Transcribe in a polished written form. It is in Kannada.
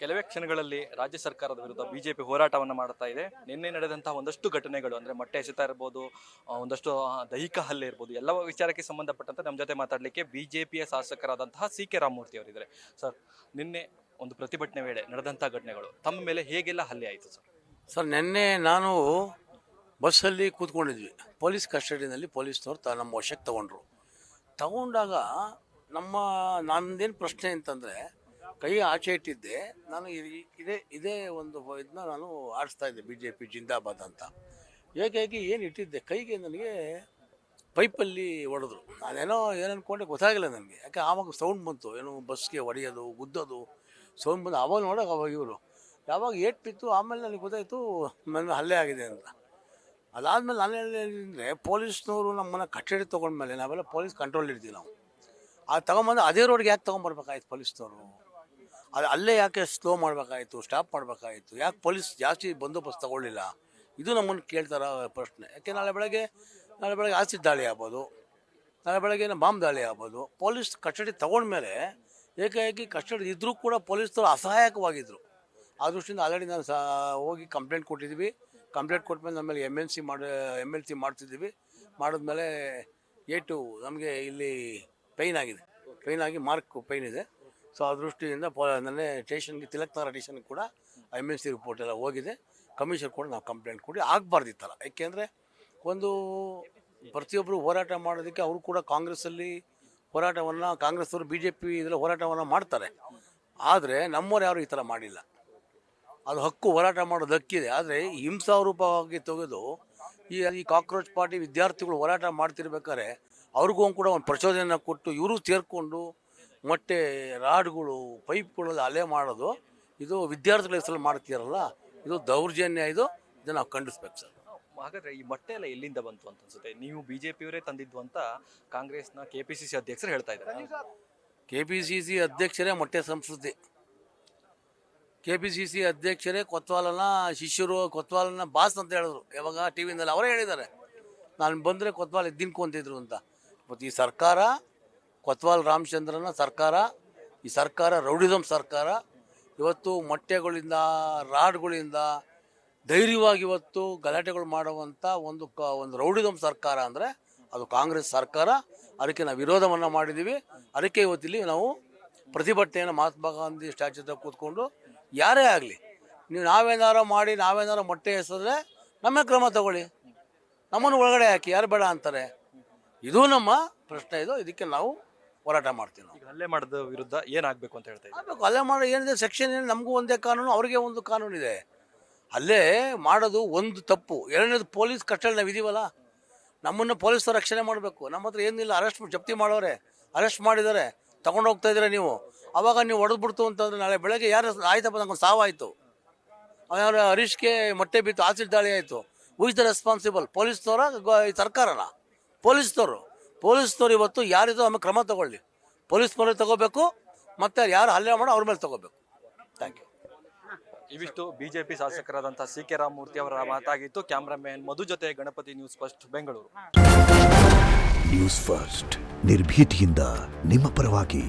ಕೆಲವೇ ಕ್ಷಣಗಳಲ್ಲಿ ರಾಜ್ಯ ಸರ್ಕಾರದ ವಿರುದ್ಧ ಬಿಜೆಪಿ ಹೋರಾಟವನ್ನು ಮಾಡ್ತಾ ಇದೆ. ನಿನ್ನೆ ನಡೆದಂತಹ ಒಂದಷ್ಟು ಘಟನೆಗಳು ಅಂದ್ರೆ ಮೊಟ್ಟೆ ಎಸೆತ ಇರ್ಬೋದು, ಒಂದಷ್ಟು ದೈಹಿಕ ಹಲ್ಲೆ ಇರ್ಬೋದು, ಎಲ್ಲ ವಿಚಾರಕ್ಕೆ ಸಂಬಂಧಪಟ್ಟಂತೆ ನಮ್ಮ ಜೊತೆ ಮಾತಾಡಲಿಕ್ಕೆ ಬಿಜೆಪಿಯ ಶಾಸಕರಾದಂತಹ ಸಿ.ಕೆ. ರಾಮಮೂರ್ತಿ ಅವರಿದ್ದಾರೆ. ಸರ್, ನಿನ್ನೆ ಒಂದು ಪ್ರತಿಭಟನೆ ವೇಳೆ ನಡೆದಂತಹ ಘಟನೆಗಳು ತಮ್ಮ ಮೇಲೆ ಹೇಗೆಲ್ಲ ಹಲ್ಲೆ ಆಯಿತು ಸರ್? ಸರ್, ನಿನ್ನೆ ನಾನು ಬಸ್ಸಲ್ಲಿ ಕೂತ್ಕೊಂಡಿದ್ವಿ. ಪೊಲೀಸ್ ಕಸ್ಟಡಿನಲ್ಲಿ ಪೊಲೀಸ್ನವ್ರು ನಮ್ಮ ವಶಕ್ಕೆ ತಗೊಂಡಾಗ ನಂದೇನು ಪ್ರಶ್ನೆ ಅಂತಂದರೆ, ಕೈ ಆಚೆ ಇಟ್ಟಿದ್ದೆ ನಾನು. ಇದೇ ಒಂದು ಇದನ್ನ ನಾನು ಆಡಿಸ್ತಾ ಇದ್ದೆ, BJP ಜಿಂದಾಬಾದ್ ಅಂತ. ಏಕಾಏಕಿ ಏನು ಇಟ್ಟಿದ್ದೆ ಕೈಗೆ, ನನಗೆ ಪೈಪಲ್ಲಿ ಹೊಡೆದ್ರು. ನಾನೇನೋ ಏನು ಅಂದ್ಕೊಂಡೆ ಗೊತ್ತಾಗಿಲ್ಲ ನನಗೆ. ಯಾಕೆ ಆವಾಗ ಸೌಂಡ್ ಬಂತು, ಏನು ಬಸ್ಗೆ ಹೊಡೆಯೋದು ಗುದ್ದೋದು ಸೌಂಡ್ ಬಂದು. ಆವಾಗ ನೋಡೋಕೆ ಅವಾಗ ಇವರು ಯಾವಾಗ ಏಟ್ ಬಿತ್ತು, ಆಮೇಲೆ ನನಗೆ ಗೊತ್ತಾಯಿತು ನನ್ನ ಹಲ್ಲೆ ಆಗಿದೆ ಅಂತ. ಅದಾದಮೇಲೆ ನಾನು ಹೇಳಿದ್ರೆ, ಪೊಲೀಸ್ನವರು ನಮ್ಮನ್ನು ಕಟ್ಟಡಿ ತೊಗೊಂಡ್ಮೇಲೆ ನಾವೆಲ್ಲ ಪೊಲೀಸ್ ಕಂಟ್ರೋಲ್ ಇರ್ತೀವಿ ನಾವು. ಅದು ತೊಗೊಂಬಂದು ಅದೇ ರೋಡ್ಗೆ ಯಾಕೆ ತೊಗೊಂಬರ್ಬೇಕಾಯ್ತು ಪೊಲೀಸ್ನವರು? ಅಲ್ಲೇ ಯಾಕೆ ಸ್ಲೋ ಮಾಡಬೇಕಾಯಿತು, ಸ್ಟಾಪ್ ಮಾಡಬೇಕಾಯಿತು? ಯಾಕೆ ಪೊಲೀಸ್ ಜಾಸ್ತಿ ಬಂದೋಬಸ್ತ್ ತಗೊಳ್ಳಿಲ್ಲ? ಇದು ನಮ್ಮನ್ನು ಕೇಳ್ತಾರ ಪ್ರಶ್ನೆ. ಯಾಕೆ ನಾಳೆ ಬೆಳಗ್ಗೆ ಆಸಿಡ್ ದಾಳಿ ಆಗ್ಬೋದು, ನಾಳೆ ಬೆಳಗ್ಗೆ ಬಾಂಬ್ ದಾಳಿ ಆಗ್ಬೋದು. ಪೊಲೀಸ್ ಕಸ್ಟಡಿ ತೊಗೊಂಡ್ಮೇಲೆ ಏಕಾಏಕಿ ಕಸ್ಟಡಿ ಇದ್ದರೂ ಕೂಡ ಪೊಲೀಸ್ನವರು ಅಸಹಾಯಕವಾಗಿದ್ದರು. ಆ ದೃಷ್ಟಿಯಿಂದ ಆಲ್ರೆಡಿ ನಾನು ಹೋಗಿ ಕಂಪ್ಲೇಂಟ್ ಕೊಟ್ಟಿದ್ದೀವಿ. ಕಂಪ್ಲೇಂಟ್ ಕೊಟ್ಟಮೇಲೆ ನಮ್ಮಲ್ಲಿ MLC ಮಾಡ್ತಿದ್ದೀವಿ. ಮಾಡಿದ್ಮೇಲೆ ನಮಗೆ ಇಲ್ಲಿ ಪೈನ್ ಆಗಿ ಪೈನ್ ಇದೆ. ಸೊ ಆ ದೃಷ್ಟಿಯಿಂದ ನನ್ನೇ ಸ್ಟೇಷನ್ಗೆ, ತಿಲಕ್ನಗರ ಸ್ಟೇಷನ್ಗೆ ಕೂಡ MLC ರಿಪೋರ್ಟ್ ಎಲ್ಲ ಹೋಗಿದೆ. ಕಮಿಷನ್ ಕೂಡ ನಾವು ಕಂಪ್ಲೇಂಟ್ ಕೊಡಿ. ಆಗಬಾರ್ದಿತ್ತಲ್ಲ. ಯಾಕೆಂದರೆ ಒಂದು ಪ್ರತಿಯೊಬ್ಬರು ಹೋರಾಟ ಮಾಡೋದಕ್ಕೆ ಅವರು ಕೂಡ ಕಾಂಗ್ರೆಸ್ಸಲ್ಲಿ ಹೋರಾಟವನ್ನು, ಕಾಂಗ್ರೆಸ್ಸವರು BJP ಇದರಲ್ಲಿ ಹೋರಾಟವನ್ನು ಮಾಡ್ತಾರೆ. ಆದರೆ ನಮ್ಮವ್ರು ಯಾರು ಈ ಥರ ಮಾಡಿಲ್ಲ. ಅದು ಹಕ್ಕು, ಹೋರಾಟ ಮಾಡೋದು ಹಕ್ಕಿದೆ. ಆದರೆ ಹಿಂಸಾರೂಪವಾಗಿ ತೆಗೆದು ಈ ಕಾಕ್ರೋಚ್ ಪಾರ್ಟಿ ವಿದ್ಯಾರ್ಥಿಗಳು ಹೋರಾಟ ಮಾಡ್ತಿರ್ಬೇಕಾದ್ರೆ ಅವ್ರಿಗೂ ಕೂಡ ಒಂದು ಪ್ರಚೋದನೆಯನ್ನು ಕೊಟ್ಟು ಇವರು ಸೇರಿಕೊಂಡು ಮೊಟ್ಟೆ, ರಾಡ್ಗಳು, ಪೈಪ್ಗಳಲ್ಲಿ ಅಲೆ ಮಾಡೋದು, ಇದು ವಿದ್ಯಾರ್ಥಿಗಳ ಹೆಸರಲ್ಲಿ ಮಾಡ್ತೀರಲ್ಲ, ಇದು ದೌರ್ಜನ್ಯ. ಇದನ್ನು ನಾವು ಖಂಡಿಸ್ಬೇಕು ಸರ್. ಹಾಗಾದ್ರೆ ಈ ಮೊಟ್ಟೆ ಎಲ್ಲ ಎಲ್ಲಿಂದ ಬಂತು ಅಂತ ಅನ್ಸುತ್ತೆ? ನೀವು ಬಿಜೆಪಿಯವರೇ ತಂದಿದ್ದು ಅಂತ ಕಾಂಗ್ರೆಸ್ನ KPCC ಅಧ್ಯಕ್ಷರು ಹೇಳ್ತಾ ಇದ್ದಾರೆ. KPCC ಅಧ್ಯಕ್ಷರೇ ಮೊಟ್ಟೆ ಸಂಸ್ಕೃತಿ. KPCC ಅಧ್ಯಕ್ಷರೇ ಕೊತ್ವಾಲನ ಶಿಷ್ಯರು, ಕೊತ್ವಾಲನ ಬಾಸ್ ಅಂತ ಹೇಳಿದ್ರು. ಯಾವಾಗ ಟಿವಿನಲ್ಲಿ ಅವರೇ ಹೇಳಿದ್ದಾರೆ, ನಾನು ಬಂದರೆ ಕೊತ್ವಾಲ್ ಎದ್ದಿನ್ಕೊಂತಿದ್ರು ಅಂತ. ಮತ್ತು ಈ ಸರ್ಕಾರ, ಕೊತ್ವಾಲ್ ರಾಮಚಂದ್ರನ ಸರ್ಕಾರ, ಈ ಸರ್ಕಾರ ರೌಡಿಸಮ್ ಸರ್ಕಾರ. ಇವತ್ತು ಮೊಟ್ಟೆಗಳಿಂದ, ರಾಡ್ಗಳಿಂದ ಧೈರ್ಯವಾಗಿ ಇವತ್ತು ಗಲಾಟೆಗಳು ಮಾಡುವಂಥ ಒಂದು ರೌಡಿಸಮ್ ಸರ್ಕಾರ ಅಂದರೆ ಅದು ಕಾಂಗ್ರೆಸ್ ಸರ್ಕಾರ. ಅದಕ್ಕೆ ನಾವು ವಿರೋಧವನ್ನು ಮಾಡಿದ್ದೀವಿ. ಅದಕ್ಕೆ ಇವತ್ತಿಲ್ಲಿ ನಾವು ಪ್ರತಿಭಟನೆಯನ್ನು ಮಹಾತ್ಮ ಗಾಂಧಿ ಸ್ಟ್ಯಾಚ್ಯೂದ ಕೂತ್ಕೊಂಡು, ಯಾರೇ ಆಗಲಿ ನೀವು ನಾವೇನಾರು ಮೊಟ್ಟೆ ಎಸೆದ್ರೆ ನಮ್ಮ ಕ್ರಮ ತಗೊಳ್ಳಿ, ನಮ್ಮನ್ನು ಒಳಗಡೆ ಹಾಕಿ, ಯಾರು ಬೇಡ ಅಂತಾರೆ. ಇದು ನಮ್ಮ ಪ್ರಶ್ನೆ. ಇದಕ್ಕೆ ನಾವು ಹೋರಾಟ ಮಾಡ್ತೀವಿ. ನಾವು ಹಲ್ಲೆ ಮಾಡಿದ ವಿರುದ್ಧ ಏನಾಗಬೇಕು ಅಂತ ಹೇಳ್ತಾ ಇದ್ದೀವಿ. ಹಲ್ಲೆ ಮಾಡೋ ಏನಿದೆ, ಸೆಕ್ಷನ್ ಏನು, ನಮಗೂ ಒಂದೇ ಕಾನೂನು, ಅವ್ರಿಗೆ ಒಂದು ಕಾನೂನಿದೆ. ಹಲ್ಲೆ ಮಾಡೋದು ಒಂದು ತಪ್ಪು. ಎರಡನೇದು, ಪೊಲೀಸ್ ಕಸ್ಟಡಿ ನಾವು ಇದೀವಲ್ಲ, ನಮ್ಮನ್ನು ಪೊಲೀಸರು ರಕ್ಷಣೆ ಮಾಡಬೇಕು. ನಮ್ಮ ಹತ್ರ ಏನಿಲ್ಲ, ಜಪ್ತಿ ಮಾಡೋರೆ, ಅರೆಸ್ಟ್ ಮಾಡಿದ್ದಾರೆ, ತಗೊಂಡು ಹೋಗ್ತಾ ಇದ್ದೀರಾ ನೀವು. ಅವಾಗ ನೀವು ಹೊಡೆದ್ಬಿಡ್ತು ಅಂತಂದ್ರೆ ನಾಳೆ ಬೆಳಗ್ಗೆ ಯಾರು ಆಯ್ತಪ್ಪ, ನಂಗೊಂದು ಸಾವಾಯಿತು, ಅವ್ರು ಹರೀಶ್ಗೆ ಮೊಟ್ಟೆ ಬಿತ್ತು, ಆಸಿಡ್ ದಾಳಿ ಆಯಿತು, ಹೂ ಇಸ್ ದ ರೆಸ್ಪಾನ್ಸಿಬಲ್? ಪೊಲೀಸ್ನವರ, ಈ ಸರ್ಕಾರನ? ಪೊಲೀಸ್ನವ್ರು ಇವತ್ತು ಯಾರಿದ್ರು ಆಮೇಲೆ ಕ್ರಮ ತಗೊಳ್ಳಿ. ಪೊಲೀಸ್ ಮೇಲೆ ತಗೋಬೇಕು, ಮತ್ತು ಯಾರು ಹಲ್ಲೆ ಮಾಡೋ ಅವ್ರ ಮೇಲೆ ತಗೋಬೇಕು. Thank you. ಇವಿಷ್ಟು ಬಿಜೆಪಿ ಶಾಸಕರಾದಂತಹ ಸಿ.ಕೆ. ರಾಮಮೂರ್ತಿ ಅವರ ಮಾತಾಗಿತ್ತು. ಕ್ಯಾಮ್ರಾಮನ್ ಮಧು ಜೊತೆ Ganapathi, news first Bengaluru. News first ನಿರ್ಭೀತಿಯಿಂದ ನಿಮ್ಮ ಪರವಾಗಿ.